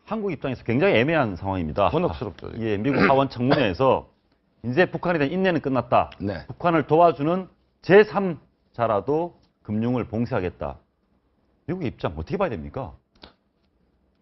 한국 입장에서 굉장히 애매한 상황입니다. 곤혹스럽죠. 예, 미국 하원 청문회에서 이제 북한에 대한 인내는 끝났다. 네. 북한을 도와주는 제3자라도 금융을 봉쇄하겠다. 미국 입장 어떻게 봐야 됩니까?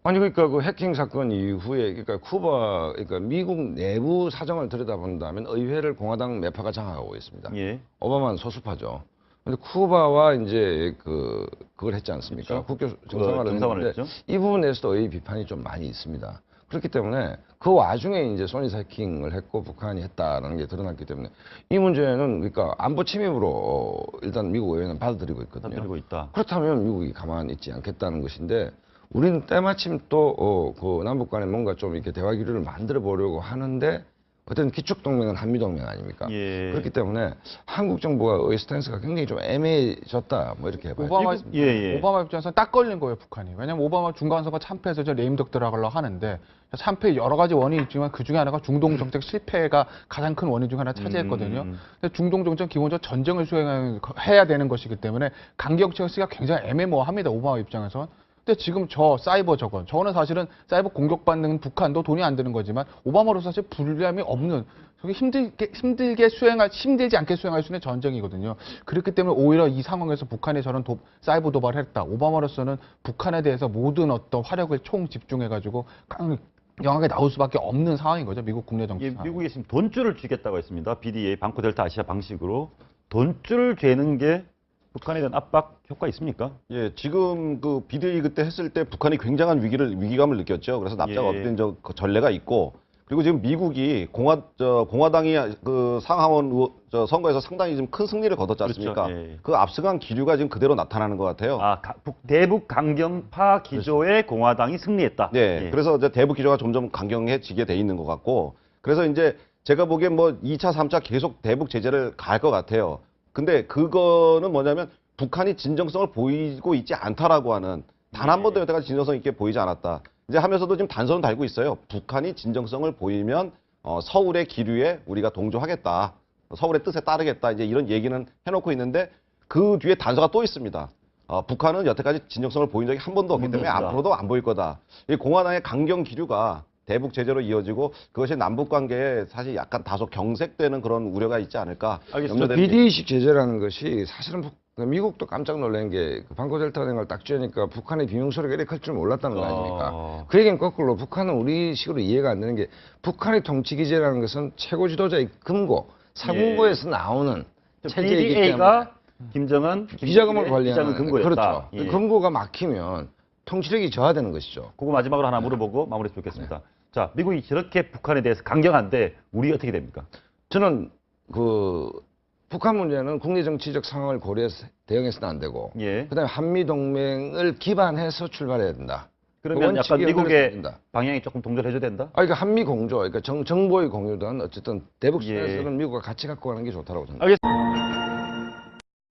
아니 그러니까 그 해킹 사건 이후에 그러니까 쿠바 그러니까 미국 내부 사정을 들여다본다면 의회를 공화당 매파가 장악하고 있습니다. 예. 오바마는 소수파죠. 근데 쿠바와 이제 그걸 했지 않습니까? 그렇죠. 국교 정상화를 했는데 했죠. 이 부분에서도 의 비판이 좀 많이 있습니다. 그렇기 때문에 그 와중에 이제 소니스 해킹을 했고 북한이 했다라는 게 드러났기 때문에 이 문제는 그러니까 안보 침입으로 일단 미국 의회는 받아들이고 있거든요. 들고 있다. 그렇다면 미국이 가만히 있지 않겠다는 것인데 우리는 때마침 또 그 남북 간에 뭔가 좀 이렇게 대화 기류를 만들어 보려고 하는데 어떤 기축 동맹은 한미 동맹 아닙니까? 예. 그렇기 때문에 한국 정부가 스탠스가 굉장히 좀 애매해졌다 뭐 이렇게 봐요. 오바마 입장에서는 딱 걸린 거예요, 북한이. 왜냐면 오바마 중간선거 참패해서 저 레임덕 들어가려고 하는데 참패 여러 가지 원인이 있지만 그 중에 하나가 중동 정책 실패가 가장 큰 원인 중 하나 차지했거든요. 근데 중동 정책 기본적으로 전쟁을 수행해야 되는 것이기 때문에 강경책을 쓰기가 굉장히 애매모호합니다, 오바마 입장에서는. 근데 지금 저거는 사실은 사이버 공격받는 북한도 돈이 안 드는 거지만 오바마로서 사실 불리함이 없는 힘들지 않게 수행할 수 있는 전쟁이거든요. 그렇기 때문에 오히려 이 상황에서 북한이 저런 사이버 도발을 했다. 오바마로서는 북한에 대해서 모든 어떤 화력을 총 집중해가지고 영하게 나올 수밖에 없는 상황인 거죠. 미국 국내 정치. 예, 미국이 지금 돈줄을 쥐겠다고 했습니다. BDA 방코 델타 아시아 방식으로 돈줄을 죄는 게 북한에 대한 압박 효과 있습니까? 예, 지금 그 비대위 그때 했을 때 북한이 굉장한 위기감을 느꼈죠. 그래서 납작 엎드린 그 전례가 있고, 그리고 지금 미국이 공화당이 그 상하원 선거에서 상당히 좀 큰 승리를 거뒀지 않습니까? 그렇죠. 예. 그 압승한 기류가 지금 그대로 나타나는 것 같아요. 아, 대북 강경파 기조의 공화당이 승리했다. 네, 예. 그래서 이제 대북 기조가 점점 강경해지게 돼 있는 것 같고, 그래서 이제 제가 보기엔 뭐 2차, 3차 계속 대북 제재를 가할 것 같아요. 근데 그거는 뭐냐면 북한이 진정성을 보이고 있지 않다라고 하는, 단 한 번도 여태까지 진정성 있게 보이지 않았다. 이제 하면서도 지금 단서는 달고 있어요. 북한이 진정성을 보이면 서울의 기류에 우리가 동조하겠다. 서울의 뜻에 따르겠다. 이제 이런 얘기는 해놓고 있는데 그 뒤에 단서가 또 있습니다. 북한은 여태까지 진정성을 보인 적이 한 번도 없기 때문에 없다. 앞으로도 안 보일 거다. 이 공화당의 강경 기류가 대북 제재로 이어지고 그것이 남북 관계에 사실 약간 다소 경색되는 그런 우려가 있지 않을까. 알겠습니다. BD식 제재라는 것이 사실은 미국도 깜짝 놀란 게 방코 델타 된 걸 딱 쥐니까 북한의 비명소리가 이렇게 클 줄 몰랐다는 거 아닙니까? 그 얘기는 거꾸로 북한은 우리식으로 이해가 안 되는 게 북한의 통치 기제라는 것은 최고 지도자의 금고, 사군고에서 나오는 체제이기 때문에 BDA가 김정은 비자금을 관리하는 금고였다. 그렇죠. 예. 금고가 막히면 통치력이 저하되는 것이죠. 그거 마지막으로 하나 물어보고 마무리했으면 좋겠습니다. 자, 미국이 저렇게 북한에 대해서 강경한데 우리 어떻게 됩니까? 저는 북한 문제는 국내 정치적 상황을 고려해서 대응해서는 안 되고, 예. 그다음에 한미 동맹을 기반해서 출발해야 된다. 그러면 그 약간 원칙이 미국의 연결해야 방향이 조금 동절해줘야 된다? 그러니까 한미 공조, 그러니까 정보의 공유든 어쨌든 대북 예. 수단에서는 미국과 같이 갖고 가는 게 좋다고 생각합니다. 알겠습니다.